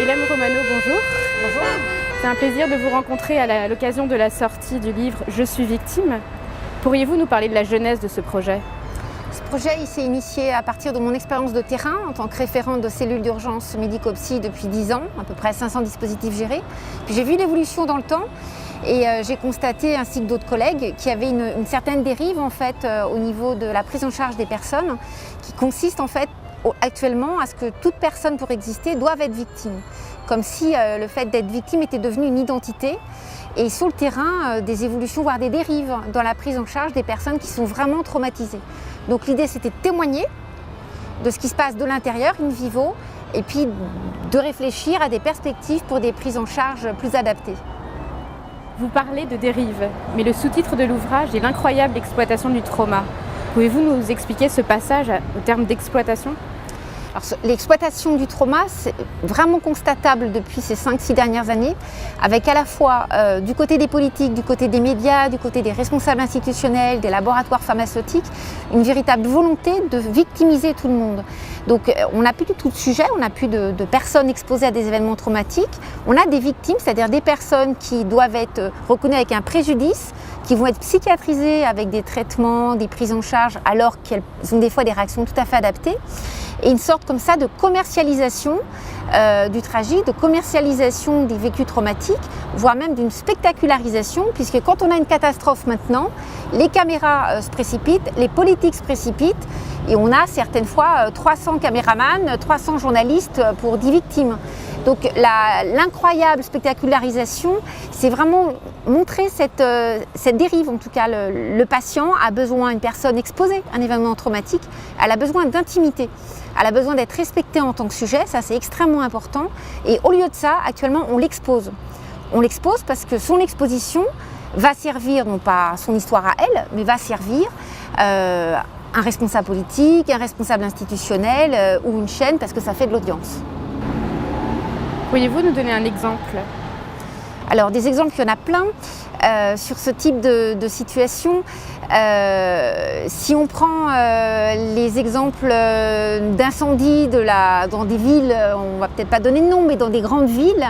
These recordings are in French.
Hélène Romano, bonjour. Bonjour. C'est un plaisir de vous rencontrer à l'occasion de la sortie du livre « Je suis victime ». Pourriez-vous nous parler de la genèse de ce projet ? Ce projet il s'est initié à partir de mon expérience de terrain en tant que référente de cellules d'urgence médico-psy depuis 10 ans, à peu près 500 dispositifs gérés. Puis j'ai vu l'évolution dans le temps et j'ai constaté, ainsi que d'autres collègues, qu'il y avait une certaine dérive en fait, au niveau de la prise en charge des personnes qui consiste en fait actuellement à ce que toute personne pour exister doive être victime. Comme si le fait d'être victime était devenu une identité. Et sur le terrain, des évolutions, voire des dérives dans la prise en charge des personnes qui sont vraiment traumatisées. Donc l'idée c'était de témoigner de ce qui se passe de l'intérieur, in vivo, et puis de réfléchir à des perspectives pour des prises en charge plus adaptées. Vous parlez de dérive, mais le sous-titre de l'ouvrage est l'incroyable exploitation du trauma. Pouvez-vous nous expliquer ce passage au terme d'exploitation ? L'exploitation du trauma, c'est vraiment constatable depuis ces 5-6 dernières années, avec à la fois du côté des politiques, du côté des médias, du côté des responsables institutionnels, des laboratoires pharmaceutiques, une véritable volonté de victimiser tout le monde. Donc on n'a plus du tout de sujet, on n'a plus de personnes exposées à des événements traumatiques, on a des victimes, c'est-à-dire des personnes qui doivent être reconnues avec un préjudice, qui vont être psychiatrisées avec des traitements, des prises en charge, alors qu'elles ont des fois des réactions tout à fait adaptées. Et une sorte comme ça de commercialisation du tragique, de commercialisation des vécus traumatiques, voire même d'une spectacularisation, puisque quand on a une catastrophe maintenant, les caméras se précipitent, les politiques se précipitent, et on a certaines fois 300 caméramans, 300 journalistes pour 10 victimes. Donc l'incroyable spectacularisation, c'est vraiment montrer cette dérive. En tout cas, le patient a besoin, une personne exposée à un événement traumatique, elle a besoin d'intimité. Elle a besoin d'être respectée en tant que sujet, ça c'est extrêmement important. Et au lieu de ça, actuellement, on l'expose. On l'expose parce que son exposition va servir, non pas son histoire à elle, mais va servir un responsable politique, un responsable institutionnel ou une chaîne parce que ça fait de l'audience. Pourriez-vous nous donner un exemple ? Alors des exemples, il y en a plein sur ce type de situation. Si on prend les exemples d'incendies dans des villes, on ne va peut-être pas donner de nom, mais dans des grandes villes,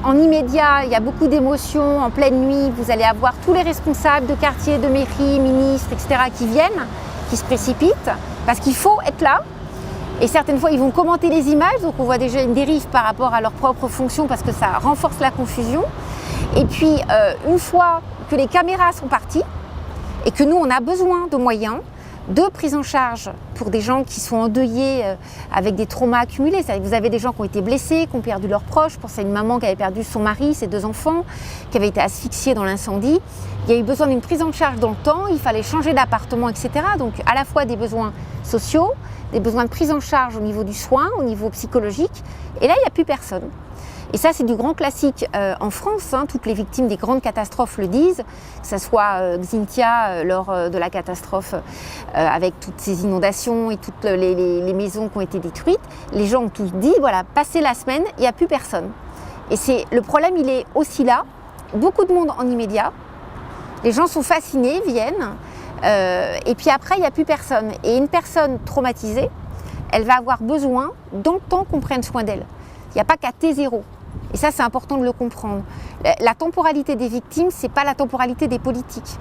en immédiat, il y a beaucoup d'émotions, en pleine nuit, vous allez avoir tous les responsables de quartier, de mairie, ministres, etc. qui viennent, qui se précipitent, parce qu'il faut être là. Et certaines fois, ils vont commenter les images, donc on voit déjà une dérive par rapport à leur propre fonction parce que ça renforce la confusion. Et puis, une fois que les caméras sont parties et que nous, on a besoin de moyens de prise en charge pour des gens qui sont endeuillés avec des traumas accumulés. Vous avez des gens qui ont été blessés, qui ont perdu leurs proches. Je pense à une maman qui avait perdu son mari, ses 2 enfants, qui avait été asphyxiée dans l'incendie. Il y a eu besoin d'une prise en charge dans le temps, il fallait changer d'appartement, etc. Donc à la fois des besoins sociaux, des besoins de prise en charge au niveau du soin, au niveau psychologique. Et là, il n'y a plus personne. Et ça, c'est du grand classique en France. Toutes les victimes des grandes catastrophes le disent, que ce soit Xynthia lors de la catastrophe avec toutes ces inondations et toutes les maisons qui ont été détruites. Les gens ont tous dit, voilà, passé la semaine, il n'y a plus personne. Et le problème, il est aussi là. Beaucoup de monde en immédiat. Les gens sont fascinés, viennent. Et puis après, il n'y a plus personne. Et une personne traumatisée, elle va avoir besoin dans le temps qu'on prenne soin d'elle. Il n'y a pas qu'à T0. Et ça, c'est important de le comprendre. La temporalité des victimes, ce n'est pas la temporalité des politiques.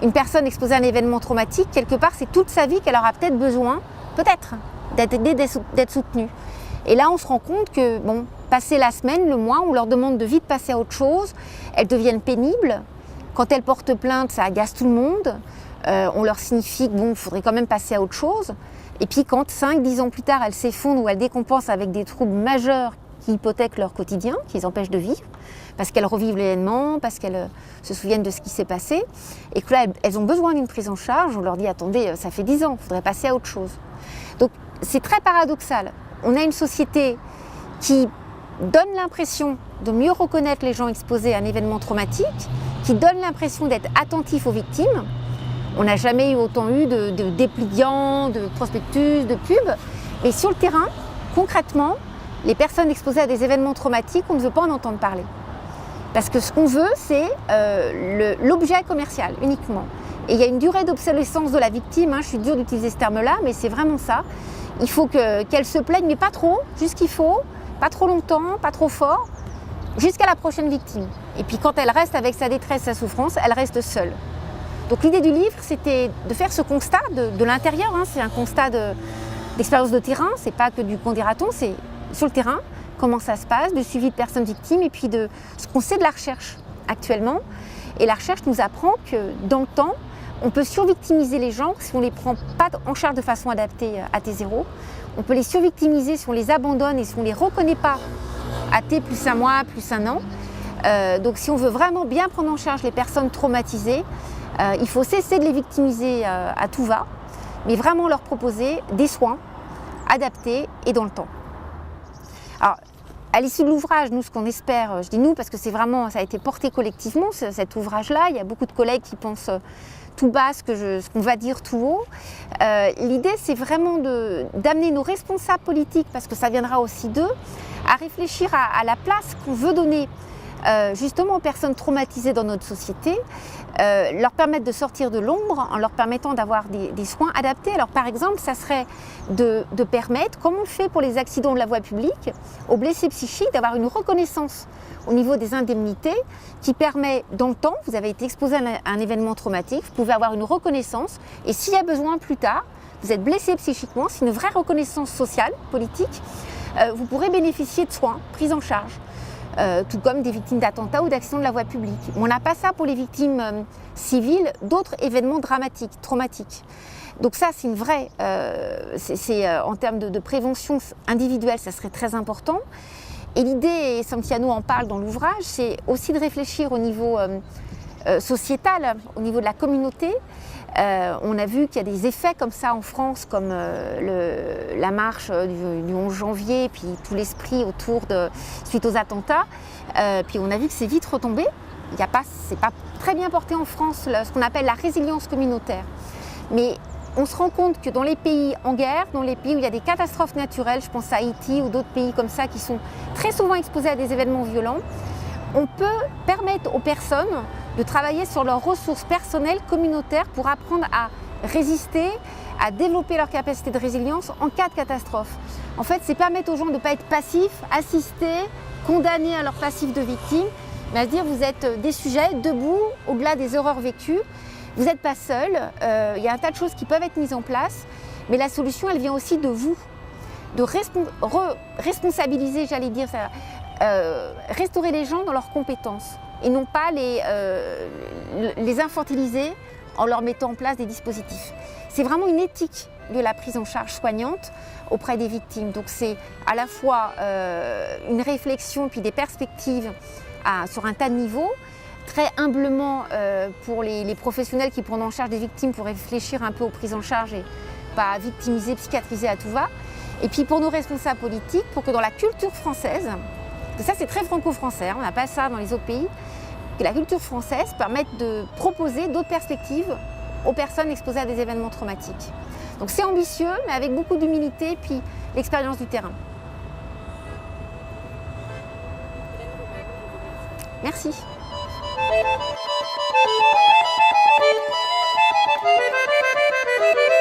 Une personne exposée à un événement traumatique, quelque part, c'est toute sa vie qu'elle aura peut-être besoin, d'être aidée, d'être soutenue. Et là, on se rend compte que, passer la semaine, le mois, on leur demande de vite passer à autre chose. Elles deviennent pénibles. Quand elles portent plainte, ça agace tout le monde. On leur signifie qu'il faudrait quand même passer à autre chose. Et puis quand 5-10 ans plus tard, elles s'effondrent ou elles décompensent avec des troubles majeurs qui hypothèquent leur quotidien, qui les empêchent de vivre, parce qu'elles revivent l'événement, parce qu'elles se souviennent de ce qui s'est passé, et que là, elles ont besoin d'une prise en charge, on leur dit « Attendez, ça fait 10 ans, il faudrait passer à autre chose ». Donc c'est très paradoxal. On a une société qui donne l'impression de mieux reconnaître les gens exposés à un événement traumatique, qui donne l'impression d'être attentif aux victimes. On n'a jamais autant eu de dépliants, de prospectus, de pubs. Mais sur le terrain, concrètement, les personnes exposées à des événements traumatiques, on ne veut pas en entendre parler. Parce que ce qu'on veut, c'est l'objet commercial uniquement. Et il y a une durée d'obsolescence de la victime, je suis dure d'utiliser ce terme-là, mais c'est vraiment ça. Il faut qu'elle se plaigne, mais pas trop, juste ce qu'il faut, pas trop longtemps, pas trop fort, jusqu'à la prochaine victime. Et puis quand elle reste avec sa détresse, sa souffrance, elle reste seule. Donc l'idée du livre, c'était de faire ce constat de l'intérieur, hein. C'est un constat d'expérience de terrain, c'est pas que du qu'en dira-t-on, c'est sur le terrain, comment ça se passe, de suivi de personnes victimes et puis de ce qu'on sait de la recherche actuellement. Et la recherche nous apprend que dans le temps, on peut survictimiser les gens si on ne les prend pas en charge de façon adaptée à T0. On peut les survictimiser si on les abandonne et si on ne les reconnaît pas à T plus un mois, plus un an. Donc si on veut vraiment bien prendre en charge les personnes traumatisées, il faut cesser de les victimiser à tout va, mais vraiment leur proposer des soins adaptés et dans le temps. Alors, à l'issue de l'ouvrage, nous, ce qu'on espère, je dis nous parce que c'est vraiment, ça a été porté collectivement, cet ouvrage-là. Il y a beaucoup de collègues qui pensent tout bas ce qu'on va dire tout haut. L'idée, c'est vraiment d'amener nos responsables politiques, parce que ça viendra aussi d'eux, à réfléchir à la place qu'on veut donner justement aux personnes traumatisées dans notre société, leur permettre de sortir de l'ombre en leur permettant d'avoir des soins adaptés. Alors par exemple, ça serait de permettre, comme on fait pour les accidents de la voie publique, aux blessés psychiques d'avoir une reconnaissance au niveau des indemnités qui permet dans le temps, vous avez été exposé à un événement traumatique, vous pouvez avoir une reconnaissance et s'il y a besoin plus tard, vous êtes blessé psychiquement, c'est une vraie reconnaissance sociale, politique, vous pourrez bénéficier de soins, prise en charge. Tout comme des victimes d'attentats ou d'accidents de la voie publique. On n'a pas ça pour les victimes civiles d'autres événements dramatiques, traumatiques. Donc ça, c'est une vraie, en termes de prévention individuelle, ça serait très important. Et l'idée, et Santiano en parle dans l'ouvrage, c'est aussi de réfléchir au niveau sociétal, au niveau de la communauté. On a vu qu'il y a des effets comme ça en France, comme la marche du 11 janvier, puis tout l'esprit autour suite aux attentats. Puis on a vu que c'est vite retombé. C'est pas très bien porté en France, ce qu'on appelle la résilience communautaire. Mais on se rend compte que dans les pays en guerre, dans les pays où il y a des catastrophes naturelles, je pense à Haïti ou d'autres pays comme ça qui sont très souvent exposés à des événements violents, on peut permettre aux personnes de travailler sur leurs ressources personnelles, communautaires, pour apprendre à résister, à développer leur capacité de résilience en cas de catastrophe. En fait, c'est permettre aux gens de ne pas être passifs, assistés, condamnés à leur passif de victime, mais à se dire vous êtes des sujets debout au-delà des horreurs vécues. Vous n'êtes pas seul, il y a un tas de choses qui peuvent être mises en place, mais la solution, elle vient aussi de vous, de responsabiliser, j'allais dire, restaurer les gens dans leurs compétences et non pas les infantiliser en leur mettant en place des dispositifs. C'est vraiment une éthique de la prise en charge soignante auprès des victimes. Donc c'est à la fois une réflexion puis des perspectives sur un tas de niveaux, très humblement pour les professionnels qui prennent en charge des victimes pour réfléchir un peu aux prises en charge et pas victimiser, psychiatriser à tout va. Et puis pour nos responsables politiques, pour que dans la culture française, ça c'est très franco-français, on n'a pas ça dans les autres pays, que la culture française permette de proposer d'autres perspectives aux personnes exposées à des événements traumatiques. Donc c'est ambitieux, mais avec beaucoup d'humilité, puis l'expérience du terrain. Merci. Thank you.